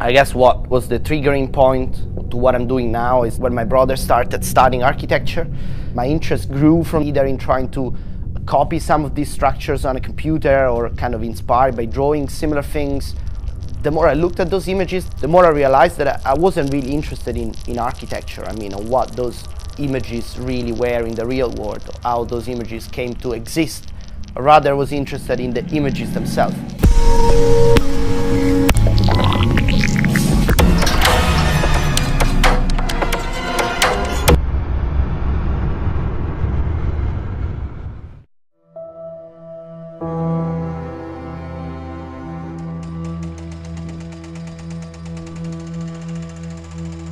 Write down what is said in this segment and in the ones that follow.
I guess what was the triggering point to what I'm doing now is when my brother started studying architecture. My interest grew from either in trying to copy some of these structures on a computer or kind of inspired by drawing similar things. The more I looked at those images, the more I realized that I wasn't really interested in architecture. I mean, what those images really were in the real world, how those images came to exist. Rather, I was interested in the images themselves.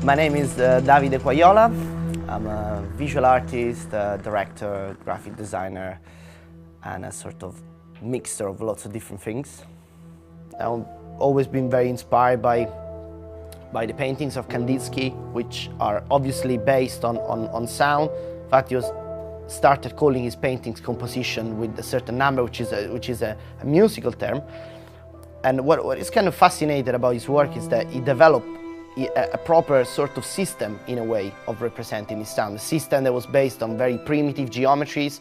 My name is Davide Quagliola. I'm a visual artist, director, graphic designer, and a sort of mixture of lots of different things. I've always been very inspired by the paintings of Kandinsky, which are obviously based on sound. In fact, he started calling his paintings composition with a certain number, which is a musical term. And what is kind of fascinating about his work is that he developed a proper sort of system, in a way, of representing his sound. A system that was based on very primitive geometries,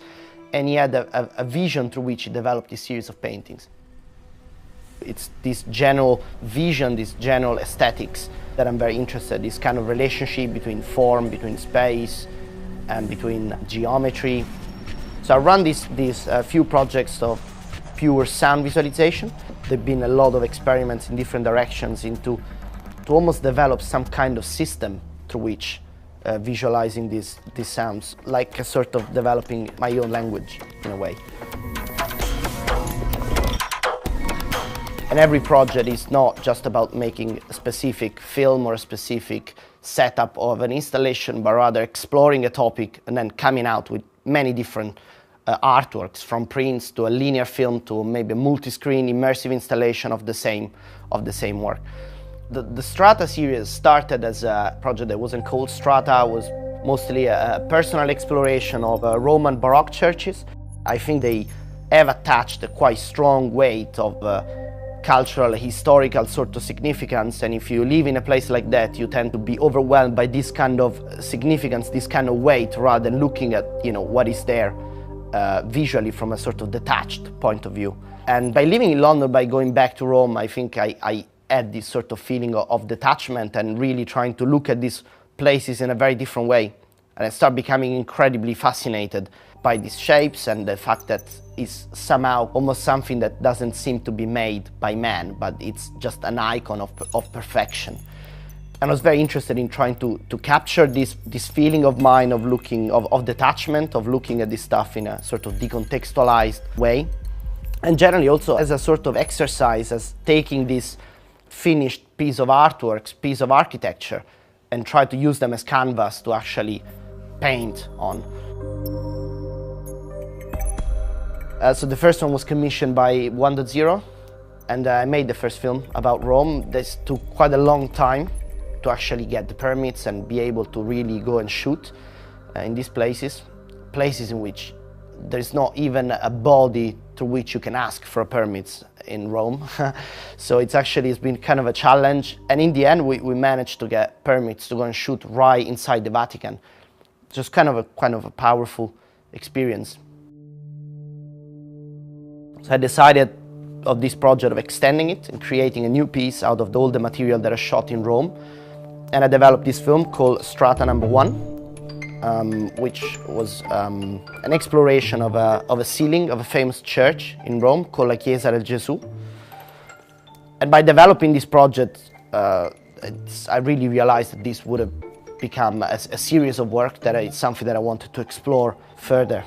and he had a vision through which he developed this series of paintings. It's this general vision, this general aesthetics that I'm very interested in, this kind of relationship between form, between space, and between geometry. So I run these few projects of pure sound visualization. There have been a lot of experiments in different directions to almost develop some kind of system through which visualizing these sounds, like a sort of developing my own language in a way. And every project is not just about making a specific film or a specific setup of an installation, but rather exploring a topic and then coming out with many different artworks, from prints to a linear film to maybe a multi-screen immersive installation of the same work. The Strata series started as a project that wasn't called Strata. It was mostly a personal exploration of Roman Baroque churches. I think they have attached a quite strong weight of cultural, historical sort of significance, and if you live in a place like that, you tend to be overwhelmed by this kind of significance, this kind of weight, rather than looking at what is there visually from a sort of detached point of view. And by living in London, by going back to Rome, I think I had this sort of feeling of detachment and really trying to look at these places in a very different way. And I started becoming incredibly fascinated by these shapes and the fact that it's somehow almost something that doesn't seem to be made by man, but it's just an icon of perfection. And I was very interested in trying to capture this feeling of mine of detachment, of looking at this stuff in a sort of decontextualized way. And generally also as a sort of exercise, as taking this finished piece of artworks, piece of architecture, and try to use them as canvas to actually paint on. So the first one was commissioned by 1.0, and I made the first film about Rome. This took quite a long time to actually get the permits and be able to really go and shoot in these places in which there's not even a body through which you can ask for permits in Rome. So it's been kind of a challenge, and in the end we managed to get permits to go and shoot right inside the Vatican. Just kind of a powerful experience. So I decided of this project of extending it and creating a new piece out of all the material that I shot in Rome, and I developed this film called Strata Number 1, which was an exploration of a ceiling of a famous church in Rome called La Chiesa del Gesù. And by developing this project, I really realized that this would have become a series of work that is something that I wanted to explore further.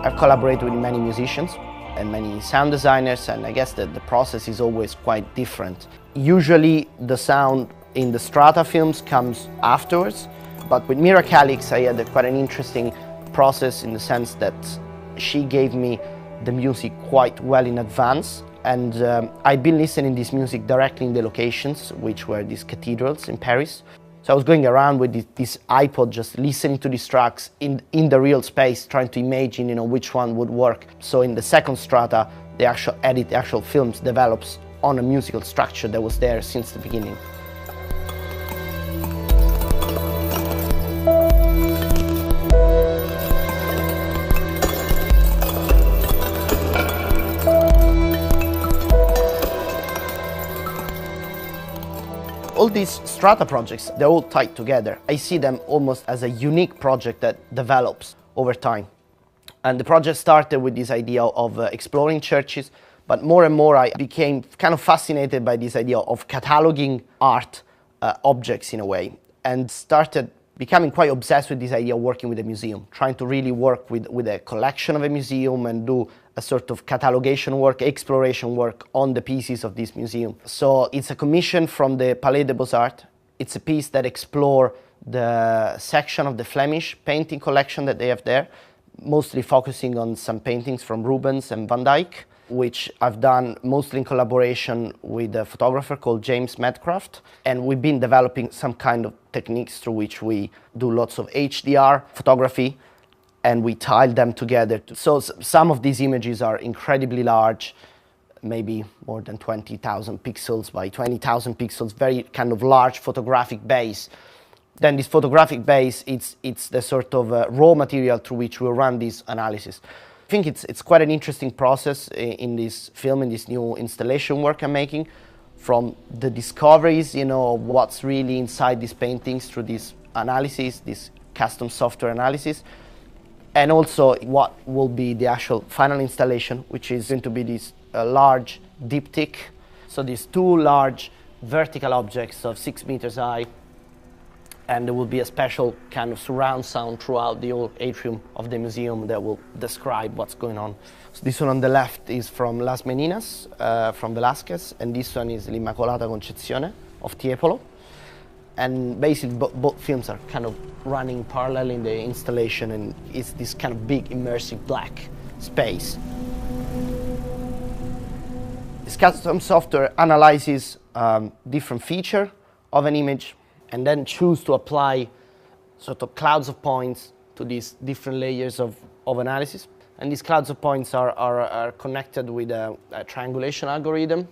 I've collaborated with many musicians and many sound designers, and I guess that the process is always quite different. Usually the sound in the Strata films comes afterwards, but with Mira Calix I had quite an interesting process in the sense that she gave me the music quite well in advance, and I'd been listening to this music directly in the locations, which were these cathedrals in Paris. So I was going around with this iPod, just listening to these tracks in the real space, trying to imagine, which one would work. So in the second strata, the actual edit, the actual films develops on a musical structure that was there since the beginning. All these strata projects, they're all tied together. I see them almost as a unique project that develops over time. And the project started with this idea of exploring churches, but more and more I became kind of fascinated by this idea of cataloging art objects in a way, and started becoming quite obsessed with this idea of working with a museum, trying to really work with a collection of a museum and do a sort of catalogation work, exploration work on the pieces of this museum. So it's a commission from the Palais des Beaux-Arts. It's a piece that explores the section of the Flemish painting collection that they have there, mostly focusing on some paintings from Rubens and Van Dyck, which I've done mostly in collaboration with a photographer called James Medcraft. And we've been developing some kind of techniques through which we do lots of HDR photography, and we tile them together. So some of these images are incredibly large, maybe more than 20,000 pixels by 20,000 pixels, very kind of large photographic base. Then this photographic base, it's the sort of raw material through which we'll run this analysis. I think it's quite an interesting process in this film, in this new installation work I'm making, from the discoveries, of what's really inside these paintings through this analysis, this custom software analysis, and also what will be the actual final installation, which is going to be this large diptych. So these two large vertical objects of 6 meters high, and there will be a special kind of surround sound throughout the whole atrium of the museum that will describe what's going on. So this one on the left is from Las Meninas, from Velázquez, and this one is L'Immacolata Concezione of Tiepolo. And basically both films are kind of running parallel in the installation, and it's this kind of big immersive black space. This custom software analyzes different features of an image and then choose to apply sort of clouds of points to these different layers of analysis. And these clouds of points are connected with a triangulation algorithm.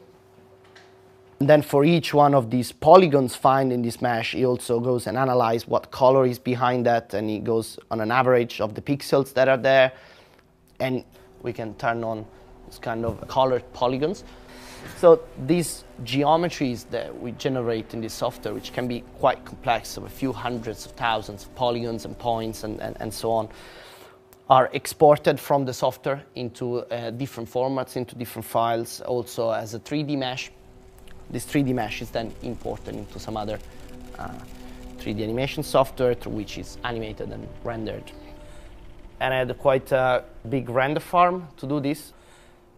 And then for each one of these polygons found in this mesh, he also goes and analyzes what color is behind that, and he goes on an average of the pixels that are there. And we can turn on this kind of colored polygons. So these geometries that we generate in this software, which can be quite complex, of a few hundreds of thousands of polygons and points and so on, are exported from the software into different formats, into different files, also as a 3D mesh. This 3D mesh is then imported into some other 3D animation software through which it's animated and rendered. And I had quite a big render farm to do this.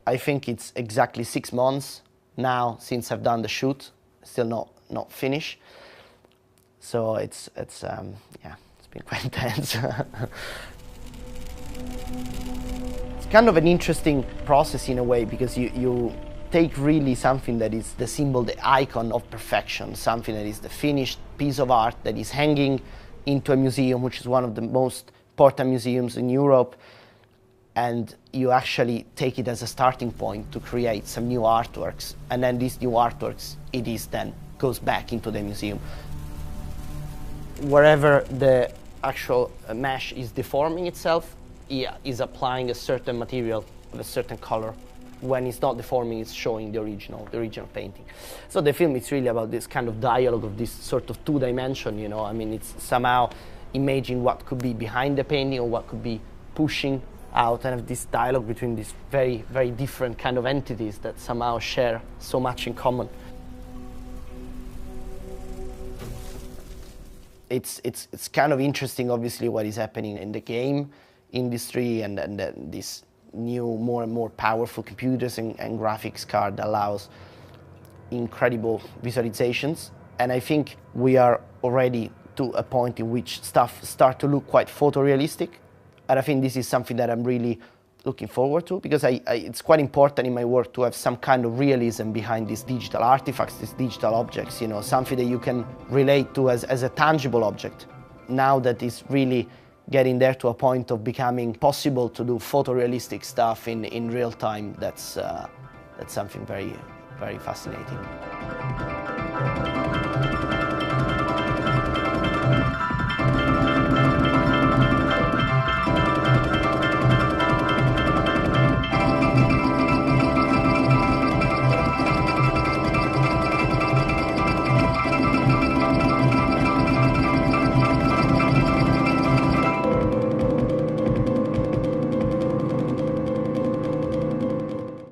I think it's exactly 6 months now since I've done the shoot, still not finished. So it's been quite intense. It's kind of an interesting process in a way, because you take really something that is the symbol, the icon of perfection, something that is the finished piece of art that is hanging into a museum, which is one of the most important museums in Europe, and you actually take it as a starting point to create some new artworks, and then these new artworks, then goes back into the museum. Wherever the actual mesh is deforming itself, it is applying a certain material of a certain color. When it's not deforming, it's showing the original painting. So the film is really about this kind of dialogue of this sort of two-dimension, I mean, it's somehow imagining what could be behind the painting or what could be pushing out, and have this dialogue between these very, very different kind of entities that somehow share so much in common. It's kind of interesting, obviously, what is happening in the game industry, and this new, more and more powerful computers and graphics card that allows incredible visualizations. And I think we are already to a point in which stuff start to look quite photorealistic. And I think this is something that I'm really looking forward to, because it's quite important in my work to have some kind of realism behind these digital artifacts, these digital objects, you know, something that you can relate to as a tangible object. Now that it's really getting there to a point of becoming possible to do photorealistic stuff in real time, that's something very, very fascinating.